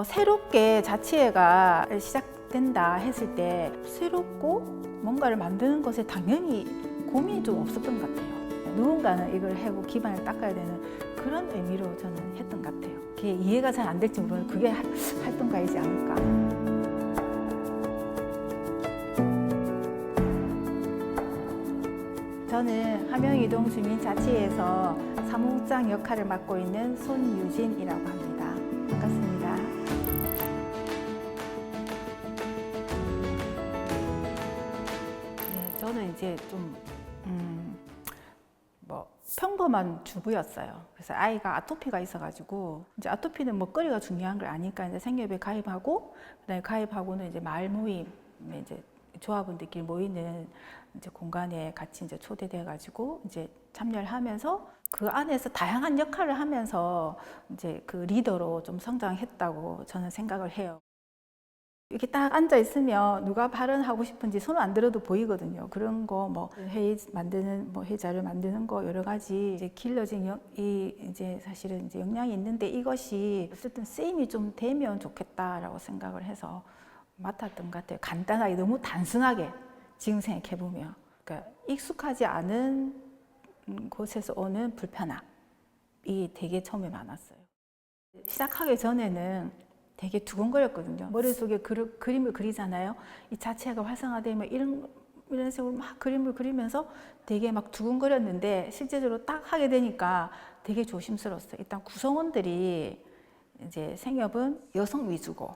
새롭게 자치회가 시작된다 했을 때 새롭고 뭔가를 만드는 것에 당연히 고민이 좀 없었던 것 같아요. 누군가는 이걸 하고 기반을 닦아야 되는 그런 의미로 저는 했던 것 같아요. 그게 이해가 잘 안 될지 모르는 그게 활동가이지 않을까. 저는 함영이동 주민자치회에서 사무국장 역할을 맡고 있는 손유진이라고 합니다. 반갑습니다. 네, 저는 이제 좀 평범한 주부였어요. 그래서 아이가 아토피가 있어가지고 이제 아토피는 먹거리가 중요한 걸 아니까 이제 생협에 가입하고 그다음에 가입하고는 이제 마을 모임 이제 조합원들끼리 모이는 이제 공간에 같이 이제 초대돼가지고 이제 참여를 하면서 그 안에서 다양한 역할을 하면서 이제 그 리더로 좀 성장했다고 저는 생각을 해요. 이렇게 딱 앉아 있으면 누가 발언하고 싶은지 손을 안 들어도 보이거든요. 그런 거 뭐 회의 만드는 회의 자료 만드는 거 여러 가지 이제 길러진 이 이제 사실은 이제 역량이 있는데 이것이 어쨌든 쓰임이 좀 되면 좋겠다라고 생각을 해서 맡았던 것 같아요. 간단하게 너무 단순하게 지금 생각해 보면 그러니까 익숙하지 않은 곳에서 오는 불편함이 되게 처음에 많았어요. 시작하기 전에는 되게 두근거렸거든요. 머릿속에 그림을 그리잖아요. 이 자체가 활성화되면 이런 식으로 막 그림을 그리면서 되게 막 두근거렸는데 실제적으로 딱 하게 되니까 되게 조심스러웠어요. 일단 구성원들이 이제 생협은 여성 위주고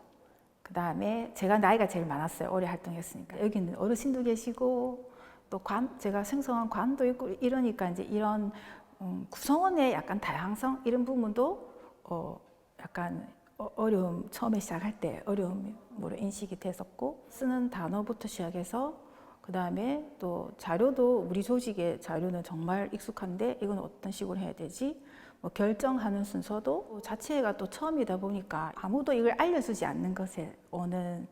그 다음에 제가 나이가 제일 많았어요. 오래 활동했으니까. 여기는 어르신도 계시고 또 제가 생성한 관도 있고 이러니까 이제 이런 구성원의 약간 다양성 이런 부분도 약간 어려움, 처음에 시작할 때 어려움으로 인식이 됐었고 쓰는 단어부터 시작해서 그 다음에 또 자료도 우리 조직의 자료는 정말 익숙한데 이건 어떤 식으로 해야 되지? 결정하는 순서도 자체가 또 처음이다 보니까 아무도 이걸 알려주지 않는 것에 오는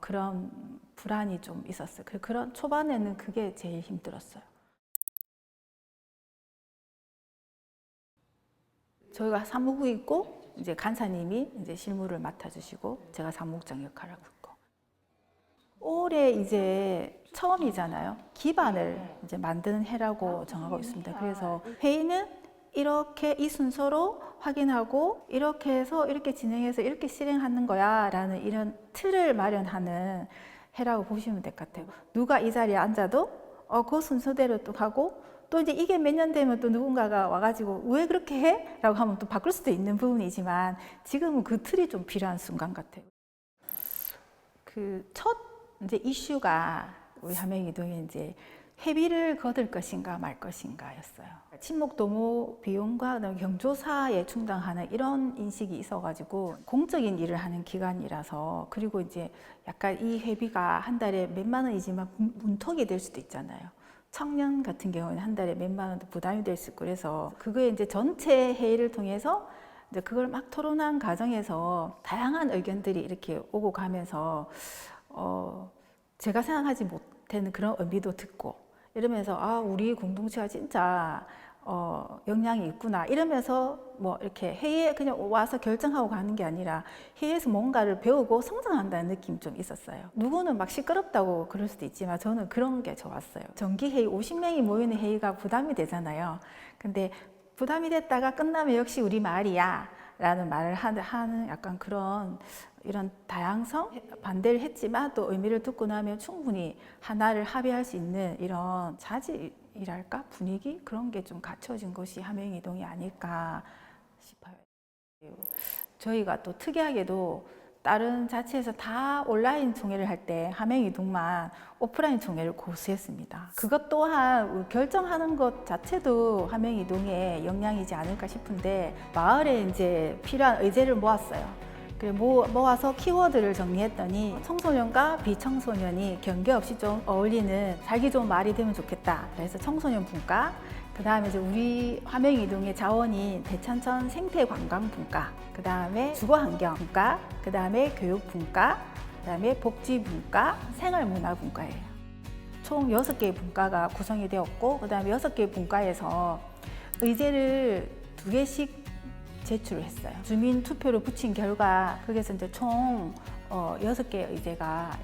그런 불안이 좀 있었어요. 그런 초반에는 그게 제일 힘들었어요. 저희가 사무국 있고 이제 간사님이 이제 실무를 맡아주시고 제가 사무국장 역할을 하고 있고 올해 이제 처음이잖아요. 기반을 이제 만드는 해라고 정하고 있습니다. 그래서 회의는 이렇게 이 순서로 확인하고 이렇게 해서 이렇게 진행해서 이렇게 실행하는 거야 라는 이런 틀을 마련하는 해라고 보시면 될 것 같아요. 누가 이 자리에 앉아도 그 순서대로 또 가고 또 이제 이게 몇 년 되면 또 누군가가 와가지고 왜 그렇게 해? 라고 하면 또 바꿀 수도 있는 부분이지만 지금은 그 틀이 좀 필요한 순간 같아요. 그 첫 이제 이슈가 우리 함영이동에 이제 회비를 거둘 것인가 말 것인가였어요. 친목도모 비용과 경조사에 충당하는 이런 인식이 있어가지고 공적인 일을 하는 기관이라서 그리고 이제 약간 이 회비가 한 달에 몇만 원이지만 문턱이 될 수도 있잖아요. 청년 같은 경우는 한 달에 몇만 원도 부담이 될 수 있고 그래서 그거에 이제 전체 회의를 통해서 이제 그걸 막 토론한 과정에서 다양한 의견들이 이렇게 오고 가면서 제가 생각하지 못하는 그런 의미도 듣고 이러면서 우리 공동체가 진짜 역량이 있구나 이러면서 이렇게 회의에 그냥 와서 결정하고 가는 게 아니라 회의에서 뭔가를 배우고 성장한다는 느낌이 좀 있었어요. 누구는 막 시끄럽다고 그럴 수도 있지만 저는 그런 게 좋았어요. 정기회의 50명이 모이는 회의가 부담이 되잖아요. 근데 부담이 됐다가 끝나면 역시 우리 말이야 라는 말을 하는 약간 그런 이런 다양성 반대를 했지만 또 의미를 듣고 나면 충분히 하나를 합의할 수 있는 이런 자질이랄까 분위기 그런 게 좀 갖춰진 것이 함영이동이 아닐까 싶어요. 저희가 또 특이하게도 다른 자체에서 다 온라인 총회를 할 때 함영이동만 오프라인 총회를 고수했습니다. 그것 또한 결정하는 것 자체도 함영이동의 역량이지 않을까 싶은데 마을에 이제 필요한 의제를 모았어요. 모아서 키워드를 정리했더니 청소년과 비청소년이 경계없이 좀 어울리는 살기 좋은 마을이 되면 좋겠다. 그래서 청소년 분과 그 다음에 이제 우리 함영이동의 자원인 대천천 생태관광분과 그 다음에 주거환경분과 그 다음에 교육분과 그 다음에 복지분과 생활문화분과예요. 총 6개의 분과가 구성이 되었고 그 다음에 6개의 분과에서 의제를 2개씩 제출을 했어요. 주민 투표를 붙인 결과 거기서 이제 총 6개 의제가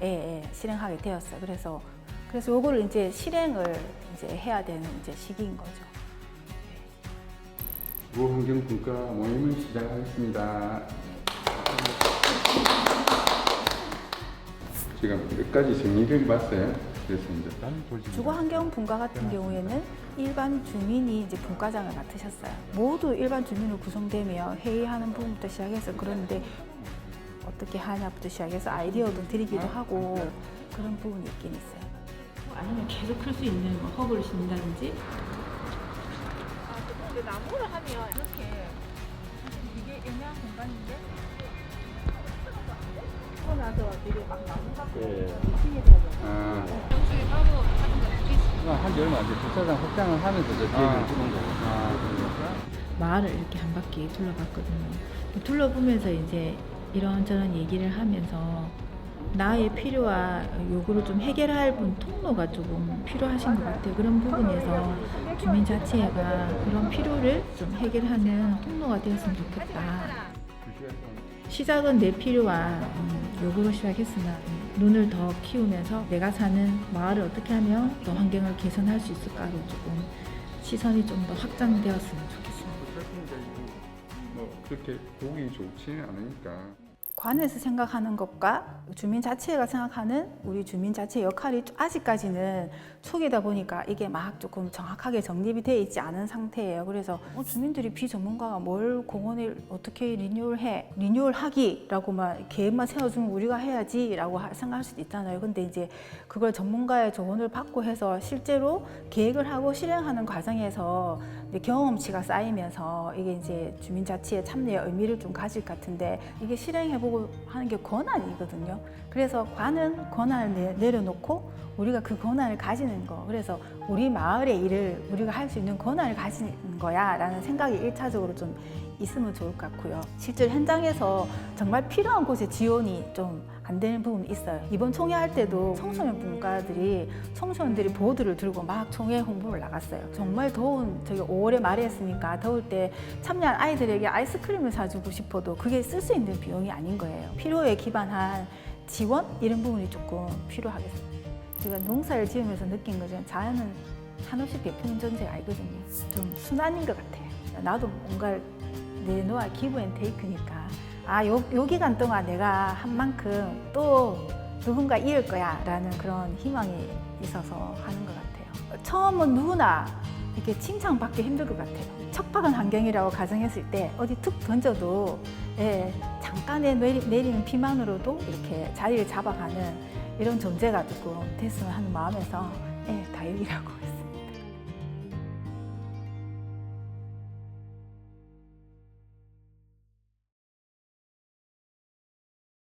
실행하게 되었어요. 그래서 요거를 이제 실행을 이제 해야 되는 이제 시기인 거죠. 무환경분과 모임을 시작하겠습니다. 지금 몇 가지 정리를 해봤어요. 그래서 이제 다른 도시 주거환경 분과 같은 경우에는 일반 주민이 이제 분과장을 맡으셨어요. 모두 일반 주민으로 구성되며 회의하는 부분부터 시작해서 그런데 어떻게 하냐부터 시작해서 아이디어도 드리기도 하고 그런 부분이 있긴 있어요. 아니면 계속 클 수 있는 뭐 허브를 심는다든지. 근데 나무를 하면 이렇게 이게 애매한 공간인데 하고 나서 되게 막 나무 갖고 미팅이 아, 평소에 따로 하는 거 있겠어요? 한지 얼마 안 돼. 주차장 확장을 하면서 저 계획을 주는 거고. 마을을 이렇게 한 바퀴 둘러봤거든요. 둘러보면서 이제 이런저런 얘기를 하면서 나의 필요와 요구를 좀 해결할 통로가 조금 필요하신 것 같아요. 그런 부분에서 주민 자체가 그런 필요를 좀 해결하는 통로가 되었으면 좋겠다. 시작은 내 필요와 요구로 시작했으나 눈을 더 키우면서 내가 사는 마을을 어떻게 하면 더 환경을 개선할 수 있을까로 조금 시선이 좀 더 확장되었으면 좋겠습니다. 뭐 그렇게 보기 좋지는 않으니까. 관에서 생각하는 것과 주민 자체가 생각하는 우리 주민 자체의 역할이 아직까지는 초기다 보니까 이게 막 조금 정확하게 정립이 되어 있지 않은 상태예요. 그래서 주민들이 비전문가가 뭘 공원을 어떻게 리뉴얼해? 리뉴얼하기라고만 계획만 세워주면 우리가 해야지라고 생각할 수도 있잖아요. 근데 이제 그걸 전문가의 조언을 받고 해서 실제로 계획을 하고 실행하는 과정에서 이제 경험치가 쌓이면서 이게 이제 주민 자치의 참여의 의미를 좀 가질 것 같은데 이게 실행해보고 하는 게 권한이거든요. 그래서 관은 권한을 내려놓고 우리가 그 권한을 가지는 거. 그래서 우리 마을의 일을 우리가 할 수 있는 권한을 가지는 거야 라는 생각이 1차적으로 좀 있으면 좋을 것 같고요. 실제로 현장에서 정말 필요한 곳에 지원이 좀 안 되는 부분이 있어요. 이번 총회 할 때도 청소년 청소년들이 보드를 들고 막 총회 홍보를 나갔어요. 정말 더운 저기 5월에 말에 했으니까 더울 때 참여한 아이들에게 아이스크림을 사주고 싶어도 그게 쓸 수 있는 비용이 아닌 거예요. 필요에 기반한 지원 이런 부분이 조금 필요하겠습니다. 제가 농사를 지으면서 느낀 거죠. 자연은 한없이 베푸는 존재가 아니거든요. 좀 순환인 것 같아요. 나도 뭔가를 내놓아 기브 앤 테이크니까 요 기간 동안 내가 한 만큼 또 누군가 이을 거야 라는 그런 희망이 있어서 하는 것 같아요. 처음은 누구나 이렇게 칭찬받기 힘들 것 같아요. 척박한 환경이라고 가정했을 때 어디 툭 던져도 잠깐의 내리는 비만으로도 이렇게 자리를 잡아가는 이런 존재가 조금 됐으면 하는 마음에서 다육이라고